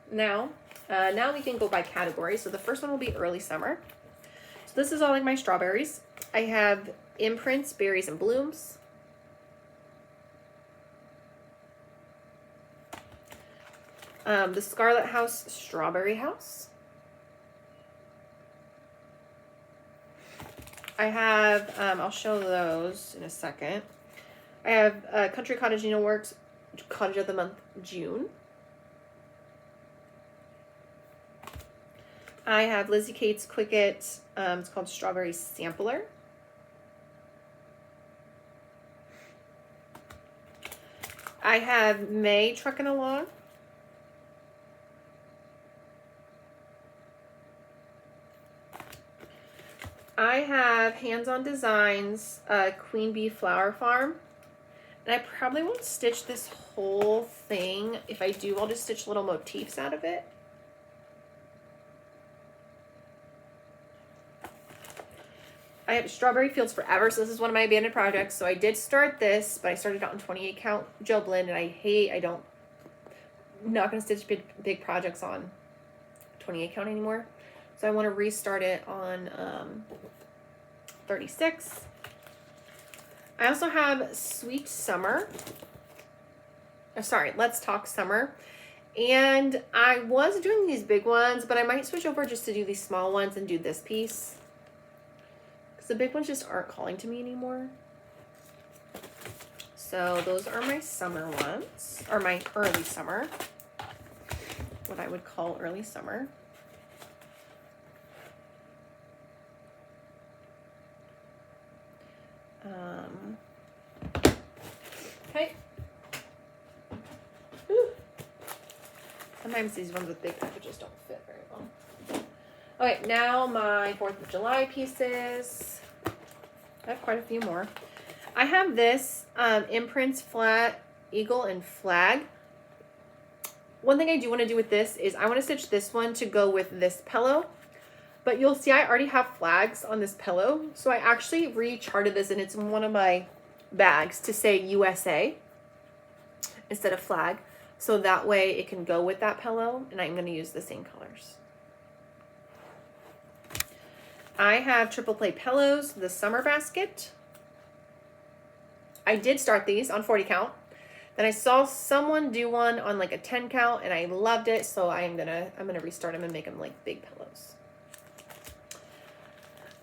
Now we can go by category. So the first one will be early summer. So this is all like my strawberries. I have Imprints, Berries and Blooms. The Scarlet House, Strawberry House. I have, I'll show those in a second. I have Country Cottage Needleworks, Cottage of the Month, June. I have Lizzie Kate's Quicket, it's called Strawberry Sampler. I have May Truckin' Along. I have Hands On Designs, Queen Bee Flower Farm. And I probably won't stitch this whole thing. If I do, I'll just stitch little motifs out of it. I have Strawberry Fields Forever. So this is one of my abandoned projects. So I did start this, but I started out in 28 count Joblin, and I'm not going to stitch big projects on 28 count anymore. So I want to restart it on 36. I also have Sweet Summer. Oh, sorry, Let's Talk Summer. And I was doing these big ones, but I might switch over just to do these small ones and do this piece. Because the big ones just aren't calling to me anymore. So those are my summer ones, or my early summer. what I would call early summer. Okay. Whew. Sometimes these ones with big packages don't fit very well. Okay, now my 4th of July pieces. I have quite a few more. I have this Imprints Flat Eagle and Flag. One thing I do want to do with this is I want to stitch this one to go with this pillow. But you'll see I already have flags on this pillow. So I actually recharted this, and it's in one of my bags to say USA instead of flag. So that way it can go with that pillow, and I'm going to use the same colors. I have triple play pillows, the summer basket. I did start these on 40 count. Then I saw someone do one on like a 10 count, and I loved it. So I'm gonna restart them and make them like big pillows.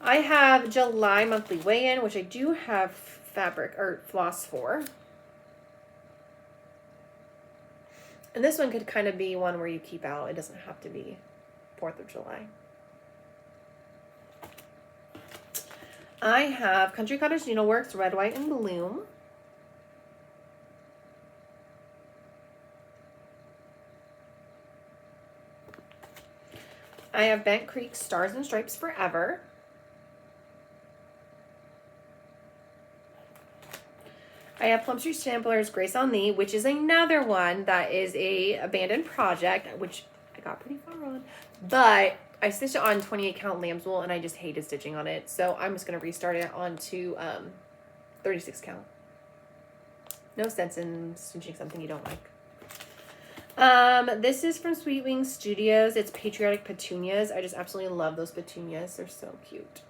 I have July monthly weigh-in, which I do have fabric or floss for. And this one could kind of be one where you keep out. It doesn't have to be 4th of July. I have Country Cottage Needleworks Red, White, and Bloom. I have Bent Creek Stars and Stripes Forever. I have Plum Street Stampler's Grace on Thee, which is another one that is a abandoned project, which I got pretty far on. But I stitched it on 28 count lamb's wool, and I just hated stitching on it. So I'm just going to restart it onto 36 count. No sense in stitching something you don't like. This is from Sweet Wings Studios. It's Patriotic Petunias. I just absolutely love those petunias. They're so cute.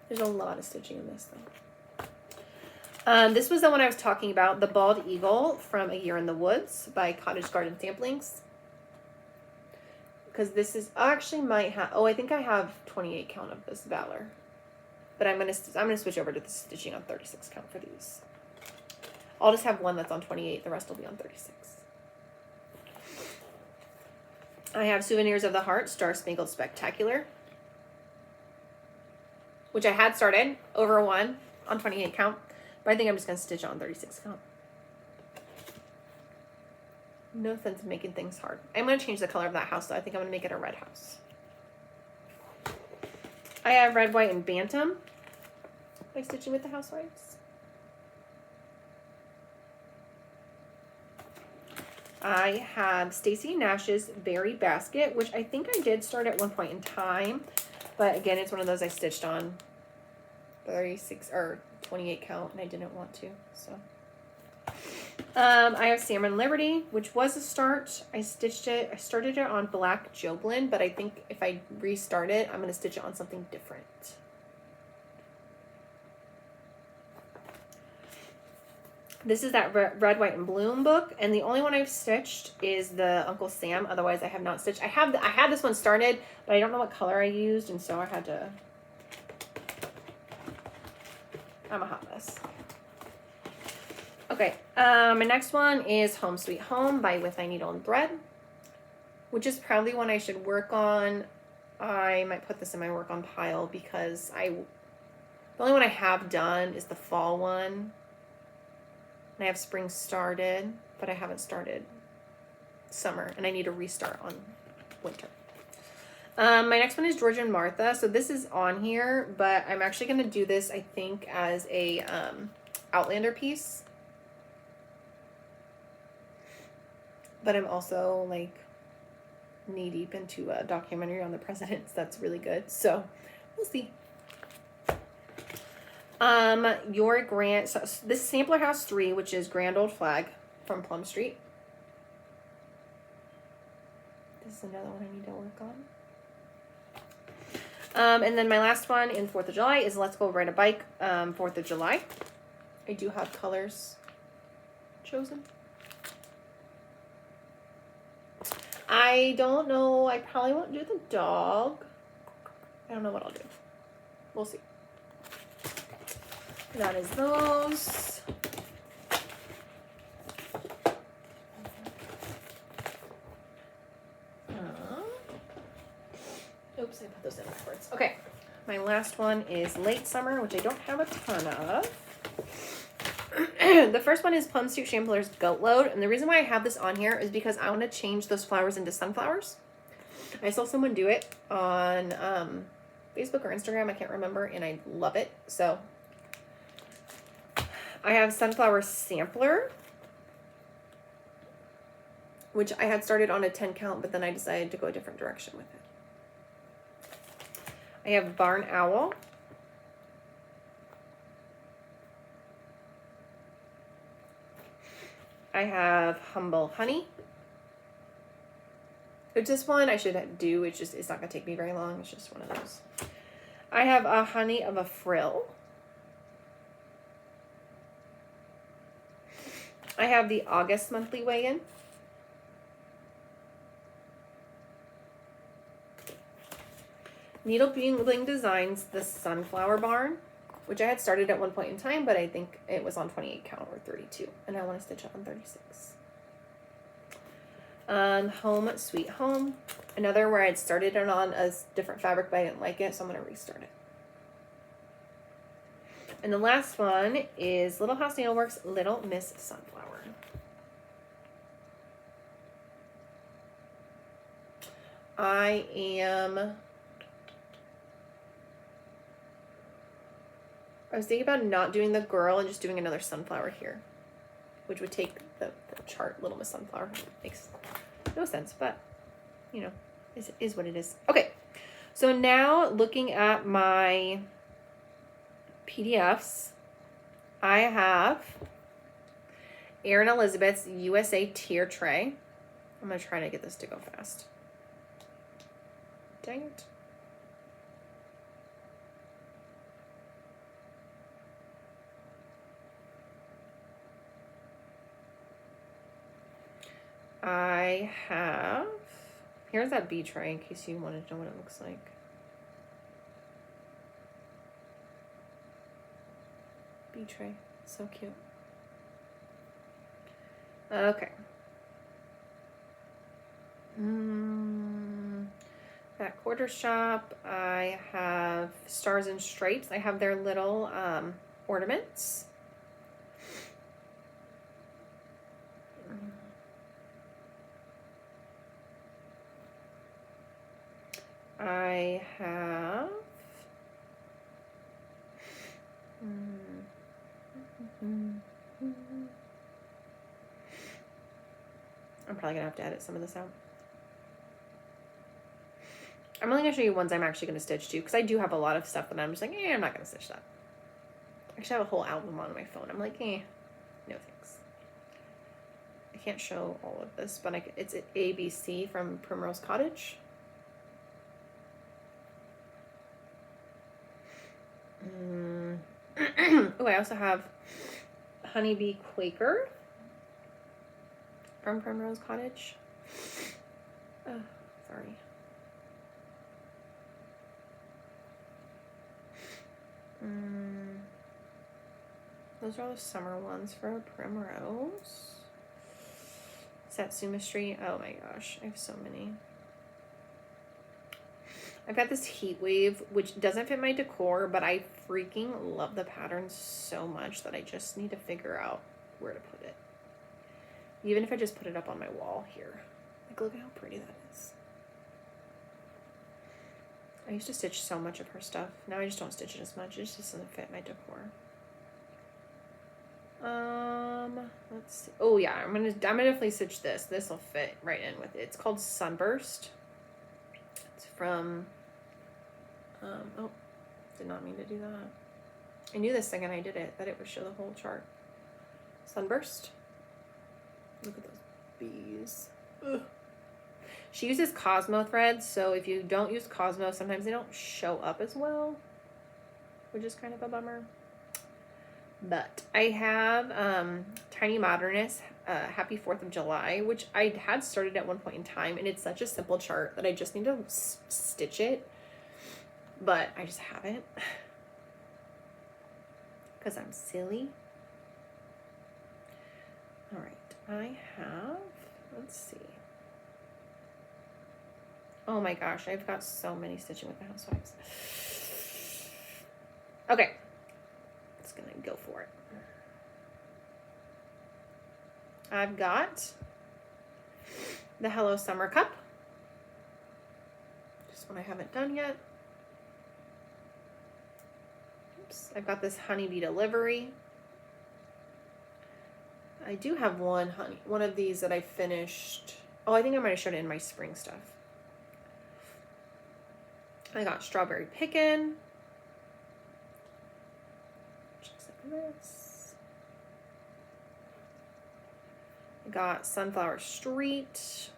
There's a lot of stitching in this, though. This was the one I was talking about, the Bald Eagle from A Year in the Woods by Cottage Garden Samplings. Because this is actually might have. Oh, I think I have 28 count of this Valor, but I'm gonna switch over to the stitching on 36 count for these. I'll just have one that's on 28. The rest will be on 36. I have Souvenirs of the Heart Star Spangled Spectacular, which I had started over one on 28 count. But I think I'm just going to stitch on 36 count. No sense in making things hard. I'm going to change the color of that house, though. I think I'm going to make it a red house. I have Red, White, and Bantam by Stitching with the Housewives. I have Stacy Nash's Berry Basket, which I think I did start at one point in time. But again, it's one of those I stitched on 36 or 28 count, and I didn't want to, so. I have Salmon Liberty, which was a start. I started it on black Joblin, but I think if I restart it, I'm going to stitch it on something different. This is that Red, White, and Bloom book, and the only one I've stitched is the Uncle Sam. Otherwise, I have not stitched. I had this one started, but I don't know what color I used, and so I had to. I'm a hot mess. Okay, my next one is Home Sweet Home by With My Needle and Thread, which is probably one I should work on. I might put this in my work on pile because the only one I have done is the fall one. And I have spring started, but I haven't started summer, and I need to restart on winter. My next one is George and Martha. So this is on here, but I'm actually going to do this, I think, as a Outlander piece. But I'm also like knee deep into a documentary on the presidents that's really good. So we'll see. So this is Sampler House 3, which is Grand Old Flag from Plum Street. This is another one I need to work on. And then my last one in 4th of July is Let's Go Ride a Bike, 4th of July. I do have colors chosen. I don't know. I probably won't do the dog. I don't know what I'll do. We'll see. That is those. those in backwards. Okay, my last one is Late Summer, which I don't have a ton of. The first one is Plum Suit Chandler's Goat Load, and the reason why I have this on here is because I want to change those flowers into sunflowers. I saw someone do it on Facebook or Instagram, I can't remember, and I love it. So I have Sunflower Sampler, which I had started on a 10 count, but then I decided to go a different direction with it. I have Barn Owl. I have Humble Honey. Which this one I should do. It's not going to take me very long. It's just one of those. I have a Honey of a Frill. I have the August monthly weigh-in. Needle Bling Designs the Sunflower Barn, which I had started at one point in time, but I think it was on 28 count or 32, and I want to stitch up on 36. Home Sweet Home, another where I had started it on a different fabric, but I didn't like it, so I'm going to restart it. And the last one is Little House Needleworks Little Miss Sunflower. I was thinking about not doing the girl and just doing another sunflower here, which would take the chart Little Miss Sunflower. Makes no sense, but you know, is what it is. Okay, so now looking at my PDFs, I have Erin Elizabeth's USA Tier Tray. I'm gonna try to get this to go fast. Dang it. I have, here's that bee tray in case you wanted to know what it looks like. Bee tray, so cute. Okay. That Quarter Shop, I have Stars and Stripes. I have their little ornaments. I have I'm probably gonna have to edit some of this out. I'm only gonna show you ones I'm actually gonna stitch too, because I do have a lot of stuff that I'm just like, I'm not gonna stitch that. I actually have a whole album on my phone. I'm like, no thanks. I can't show all of this, but it's ABC from Primrose Cottage. Oh, I also have Honeybee Quaker from Primrose Cottage. Oh, sorry. Those are all the summer ones for Primrose. Satsuma Street. Oh my gosh, I have so many. I've got this Heat Wave, which doesn't fit my decor, but I freaking love the pattern so much that I just need to figure out where to put it. Even if I just put it up on my wall here. Like, look at how pretty that is. I used to stitch so much of her stuff. Now I just don't stitch it as much. It just doesn't fit my decor. Let's see. Oh yeah, I'm gonna definitely stitch this. This will fit right in with it. It's called Sunburst. It's from oh, did not mean to do that. I knew this second I did it, that it would show the whole chart. Sunburst. Look at those bees. Ugh. She uses Cosmo threads, so if you don't use Cosmo, sometimes they don't show up as well, which is kind of a bummer. But I have Tiny Modernist, Happy 4th of July, which I had started at one point in time, and it's such a simple chart that I just need to stitch it, but I just haven't, because I'm silly. All right, I have, let's see. Oh my gosh, I've got so many stitching with the housewives. Okay, just gonna go for it. I've got the Hello Summer Cup. Just one I haven't done yet. Oops, I've got this Honeybee Delivery. I do have one of these that I finished. Oh, I think I might have showed it in my spring stuff. I got Strawberry Pickin'. Just like this. I got Sunflower Street.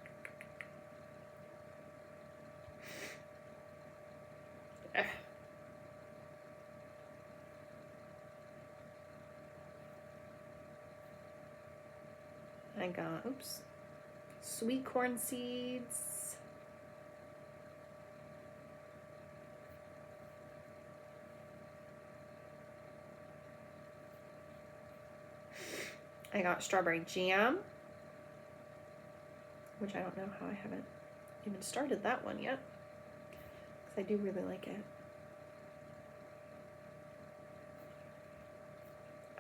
I got, oops, sweet corn seeds. I got strawberry jam, which I don't know how I haven't even started that one yet, because I do really like it.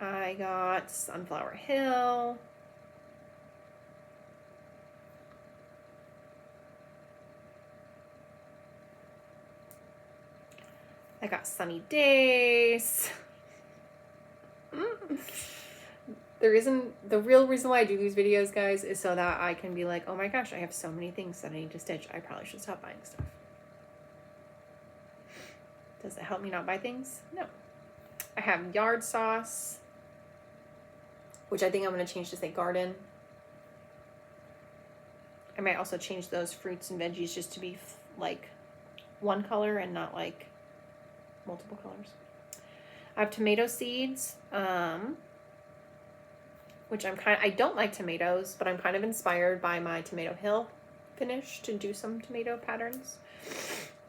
I got Sunflower Hill. I got Sunny Days. The real reason why I do these videos, guys, is so that I can be like, oh my gosh, I have so many things that I need to stitch. I probably should stop buying stuff. Does it help me not buy things? No. I have Yard Sauce, which I think I'm going to change to say Garden. I might also change those fruits and veggies just to be like one color and not like multiple colors. I have tomato seeds, which I don't like tomatoes, but I'm kind of inspired by my Tomato Hill finish to do some tomato patterns.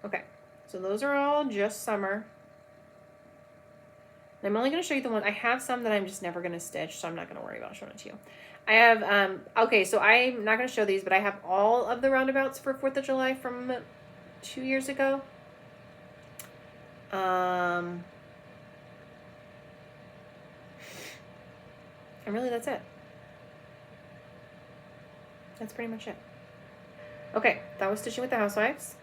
Okay, so those are all just summer. I'm only going to show you the one. I have some that I'm just never going to stitch, so I'm not going to worry about showing it to you. I have, okay, so I'm not going to show these, but I have all of the roundabouts for 4th of July from 2 years ago. And really, that's it. That's pretty much it. Okay, that was stitching with the housewives.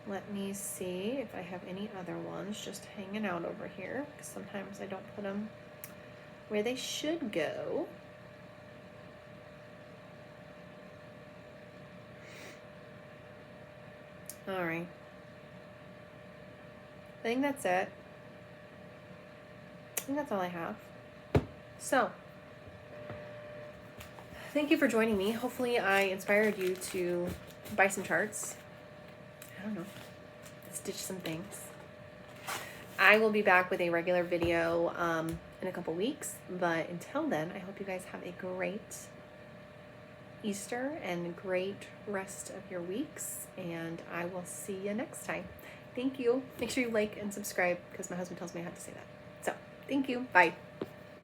Let me see if I have any other ones just hanging out over here, because sometimes I don't put them where they should go. All right. I think that's it. I think that's all I have. So, thank you for joining me. Hopefully I inspired you to buy some charts. I don't know, stitch some things. I will be back with a regular video in a couple weeks, but until then, I hope you guys have a great Easter and great rest of your weeks, and I will see you next time. Thank you. Make sure you like and subscribe, because my husband tells me I have to say that. So, thank you. Bye.